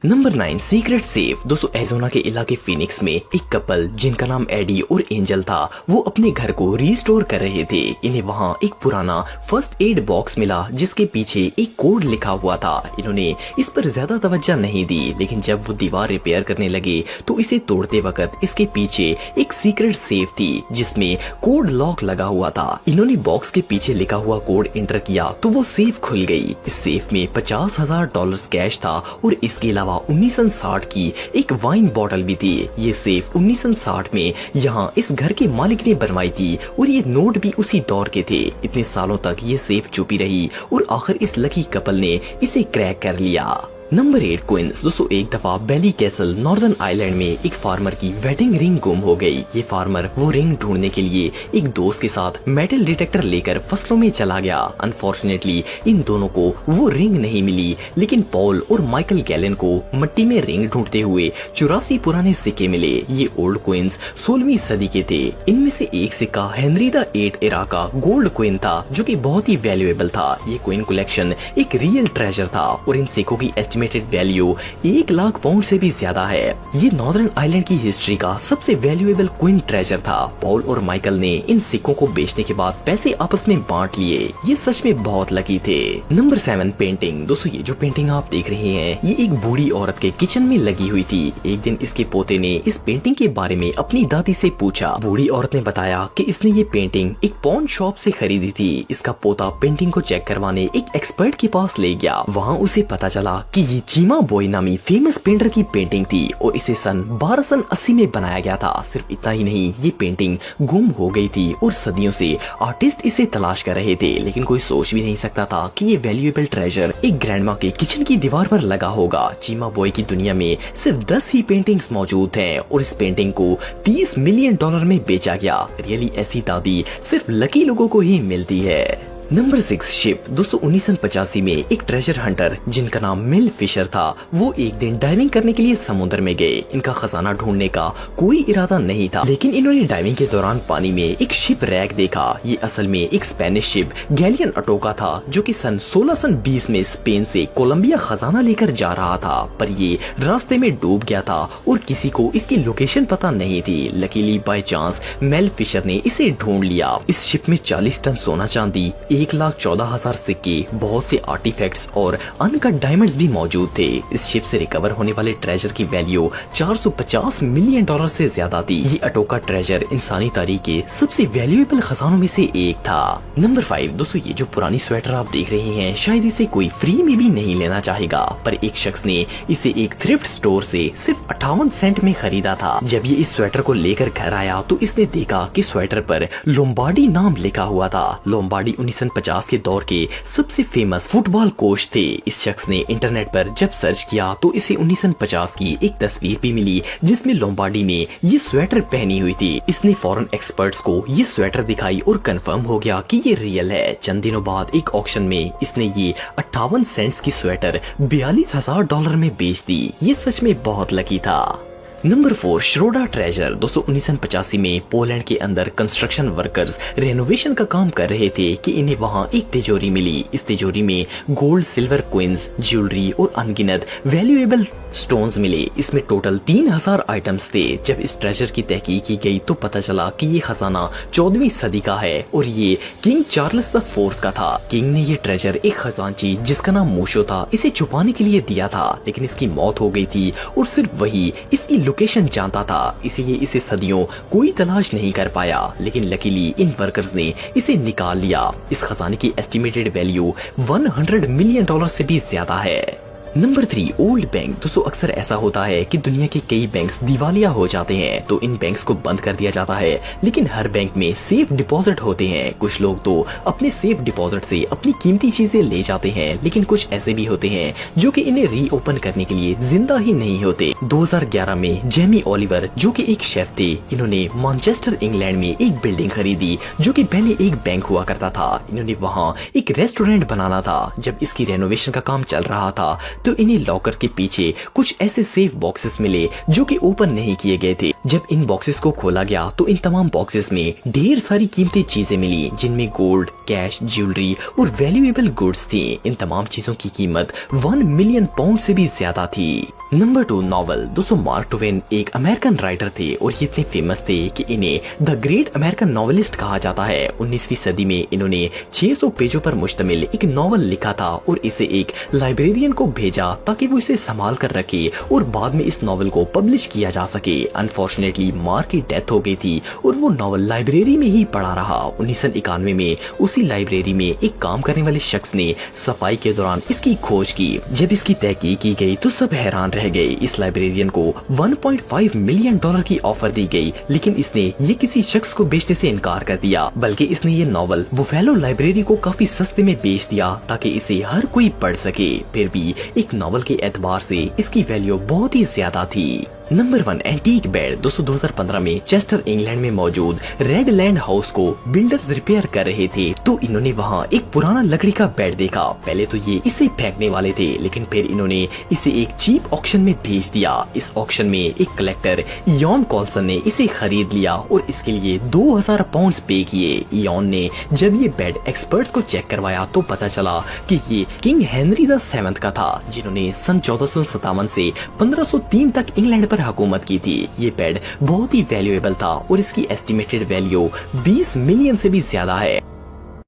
Number 9 secret safe. दोस्तों Arizona के इलाके फिनिक्स में एक कपल जिनका नाम एडी और एंजल था, वो अपने घर को रिस्टोर कर रहे थे। इन्हें वहाँ एक पुराना फर्स्ट एड बॉक्स मिला जिसके पीछे एक कोड लिखा हुआ था। इन्होंने इस पर ज्यादा तवज्जो नहीं दी, लेकिन जब वो दीवार रिपेयर करने लगे तो इसे तोड़ते वक्त इसके पीछे एक सीक्रेट सेफ थी जिसमें कोड लॉक लगा हुआ था। इन्होंने बॉक्स के पीछे लिखा हुआ कोड एंटर किया तो वो सेफ खुल गई। इस सेफ में $50,000 कैश था और इसके अलावा 1960 की एक वाइन बॉटल भी थी। ये सेफ 1960 में यहाँ इस घर के मालिक ने बनवाई थी और ये नोट भी उसी दौर के थे। इतने सालों तक ये सेफ छुपी रही और आखिर इस लकी कपल ने इसे क्रैक कर लिया। Number 8 queens. दोस्तों एक दफा बेली कैसल नॉर्दर्न आइलैंड में एक फार्मर की वेडिंग रिंग गुम हो गई। ये फार्मर वो रिंग ढूंढने के लिए एक दोस्त के साथ मेटल डिटेक्टर लेकर फसलों में चला गया। अनफॉर्चुनेटली इन दोनों को वो रिंग नहीं मिली, लेकिन पॉल और माइकल गैलन को मिट्टी में रिंग ढूंढते हुए 84 पुराने सिक्के मिले। ये ओल्ड क्वींस 16वीं सदी के थे। इनमें से एक सिक्का हेनरी द 8 एरा का गोल्ड क्वीन था जो कि बहुत ही वैल्यूएबल था। ये क्वीन कलेक्शन एक रियल ट्रेजर था और इन सिक्कों की वैल्यू 1 लाख पाउंड से भी ज्यादा है। ये नॉर्दर्न आइलैंड की हिस्ट्री का सबसे वैल्यूएबल क्वीन ट्रेजर था। पॉल और माइकल ने इन सिक्कों को बेचने के बाद पैसे आपस में बांट लिए। ये सच में बहुत लकी थे। Number 7 painting. दोस्तों ये जो पेंटिंग आप देख रहे हैं ये एक बूढ़ी औरत के किचन में लगी हुई थी। एक दिन इसके पोते ने इस पेंटिंग के बारे में अपनी दादी से पूछा। बूढ़ी औरत ने बताया कि इसने ये पेंटिंग एक पॉन शॉप से खरीदी थी। इसका पोता पेंटिंग को चेक करवाने एक एक्सपर्ट के पास ले गया। वहाँ उसे पता चला कि ये चीमा बॉय नामी फेमस पेंटर की पेंटिंग थी और इसे सन 1280 में बनाया गया था। सिर्फ इतना ही नहीं, ये पेंटिंग गुम हो गई थी और सदियों से आर्टिस्ट इसे तलाश कर रहे थे, लेकिन कोई सोच भी नहीं सकता था कि ये वैल्यूएबल ट्रेजर एक ग्रैंडमा के किचन की दीवार पर लगा होगा। चीमा बॉय की दुनिया में सिर्फ 10 ही पेंटिंग्स मौजूद हैं और इस पेंटिंग को $30 मिलियन में बेचा गया। रियली ऐसी दादी सिर्फ लकी लोगों को ही मिलती है। Number 6 ship. दोस्तों 1985 में एक ट्रेजर हंटर जिनका नाम मिल फिशर था, वो एक दिन डाइविंग करने के लिए समुद्र में गए। इनका खजाना ढूंढने का कोई इरादा नहीं था, लेकिन इन्होंने डाइविंग के दौरान पानी में एक शिप रैक देखा। ये असल में एक स्पेनिश शिप गैलियन अटोका था जो कि सन 1620 में स्पेन से कोलंबिया खजाना लेकर जा रहा था, पर ये रास्ते में डूब गया था और किसी को इसकी लोकेशन पता नहीं थी। Luckily by chance Mel Fisher ने इसे ढूंढ लिया। इस शिप में 40 टन सोना चांदी, 1,14,000 सिक्के, बहुत से आर्टिफैक्ट्स और अनकट डायमंड्स भी मौजूद थे। इस शिप से रिकवर होने वाले ट्रेजर की वैल्यू $450 मिलियन से ज्यादा थी। ये अटोका ट्रेजर इंसानी तारीख के सबसे वैल्यूएबल खजानों में से एक था। नंबर 5। दोस्तों ये जो पुरानी स्वेटर आप देख रहे हैं शायद इसे कोई फ्री में भी नहीं लेना चाहेगा, पर एक शख्स ने इसे एक थ्रिफ्ट स्टोर से सिर्फ 58 सेंट में खरीदा था। जब ये इस स्वेटर को लेकर घर आया तो इसने देखा कि स्वेटर पर लोम्बार्डी नाम लिखा हुआ था। लोम्बार्डी 1950 के दौर के सबसे फेमस फुटबॉल कोच थे। इस शख्स ने इंटरनेट पर जब सर्च किया तो इसे 1950 की एक तस्वीर भी मिली जिसमें लोम्बार्डी ने ये स्वेटर पहनी हुई थी। इसने फॉरेन एक्सपर्ट्स को ये स्वेटर दिखाई और कंफर्म हो गया कि ये रियल है। चंद दिनों बाद एक ऑक्शन में इसने ये 58 सेंट्स की स्वेटर $42,000 में बेच दी। ये सच में बहुत लकी था। नंबर 4 श्रोडा ट्रेजर। दोस्तों 1985 में पोलैंड के अंदर कंस्ट्रक्शन वर्कर्स रेनोवेशन का काम कर रहे थे कि इन्हें वहां एक तिजोरी मिली। इस तिजोरी में गोल्ड, सिल्वर कॉइन्स, ज्वेलरी और अनगिनत वैल्यूएबल स्टोन्स मिले। इसमें टोटल 3000 आइटम्स थे। जब इस ट्रेजर की तहकीक की गई तो पता चला कि ये खजाना 14वीं सदी का है और ये किंग चार्ल्स IV का था। किंग ने ये ट्रेजर एक खजांची जिसका नाम मूशो था इसे छुपाने के लिए दिया था, लेकिन इसकी मौत हो गई थी और सिर्फ वही इसकी लोकेशन जानता था, इसीलिए इसे सदियों कोई तलाश नहीं कर पाया। लेकिन लकीली इन वर्कर्स ने इसे निकाल लिया। इस खजाने की एस्टिमेटेड वैल्यू $100 मिलियन से भी ज्यादा है। Number 3 old bank. दोस्तों अक्सर ऐसा होता है कि दुनिया के कई बैंक्स दिवालिया हो जाते हैं तो इन बैंक्स को बंद कर दिया जाता है, लेकिन हर बैंक में सेफ डिपॉजिट होते हैं। कुछ लोग तो अपने सेफ डिपॉजिट से अपनी कीमती चीजें ले जाते हैं, लेकिन कुछ ऐसे भी होते हैं जो कि इन्हें रीओपन करने के लिए जिंदा ही नहीं होते। 2011 में जेमी ओलिवर जो कि एक शेफ थे, इन्होंने मैनचेस्टर इंग्लैंड में एक बिल्डिंग खरीदी जो कि पहले एक बैंक हुआ करता था। इन्होंने वहाँ एक रेस्टोरेंट बनाना था। जब इसकी रेनोवेशन का काम चल रहा था तो इन्हें लॉकर के पीछे कुछ ऐसे सेफ बॉक्सेस मिले जो कि ओपन नहीं किए गए थे। जब इन बॉक्सेस को खोला गया तो इन तमाम बॉक्सेस में ढेर सारी कीमती चीजें मिली, जिनमें गोल्ड, कैश, ज्वेलरी और वैल्यूएबल गुड्स थी। इन तमाम चीजों की कीमत 1 मिलियन पाउंड से भी ज्यादा थी। Number 2 novel. दोस्तों मार्क ट्वेन एक अमेरिकन राइटर थे और ये इतने फेमस थे कि इन्हें द ग्रेट अमेरिकन नॉवेलिस्ट कहा जाता है। 19वीं सदी में इन्होंने 600 पेजों पर मुश्तमिल एक नॉवल लिखा था और इसे एक लाइब्रेरियन को भेजा ताकि वो इसे संभाल कर रखे और बाद में इस नॉवल को पब्लिश किया जा सके। अनफॉर्चुनेटली मार्क की डेथ हो गई थी और वो नॉवल लाइब्रेरी में ही पड़ा रहा। 1991 में उसी लाइब्रेरी में एक काम करने वाले शख्स ने सफाई के दौरान इसकी खोज की। जब इसकी तहकीक की गई तो सब हैरान रह गए। इस लाइब्रेरियन को 1.5 मिलियन डॉलर की ऑफर दी गई, लेकिन इसने ये किसी शख्स को बेचने से इनकार कर दिया, बल्कि इसने ये नॉवल बुफेलो लाइब्रेरी को काफी सस्ते में बेच दिया ताकि इसे हर कोई पढ़ सके। फिर भी एक नॉवल के एतबार से इसकी वैल्यू बहुत ही ज्यादा थी। Number 1 antique bed. दोस्तों 2015 में चेस्टर इंग्लैंड में मौजूद रेड लैंड हाउस को बिल्डर्स रिपेयर कर रहे थे तो इन्होंने वहां एक पुराना लकड़ी का बेड देखा। पहले तो ये इसे फेंकने वाले थे, लेकिन फिर इन्होंने इसे एक चीप ऑक्शन में भेज दिया। इस ऑक्शन में एक कलेक्टर इयॉन कॉल्सन ने इसे खरीद लिया और इसके लिए 2000 पाउंड पे किए। इयॉन ने जब ये बेड एक्सपर्ट्स को चेक करवाया तो पता चला कि ये किंग हेनरी VII का था, जिन्होंने सन 1457 से 1503 तक इंग्लैंड पर हुकूमत की थी। ये बेड बहुत ही वैल्यूएबल था और इसकी एस्टिमेटेड वैल्यू 20 मिलियन से भी ज्यादा है।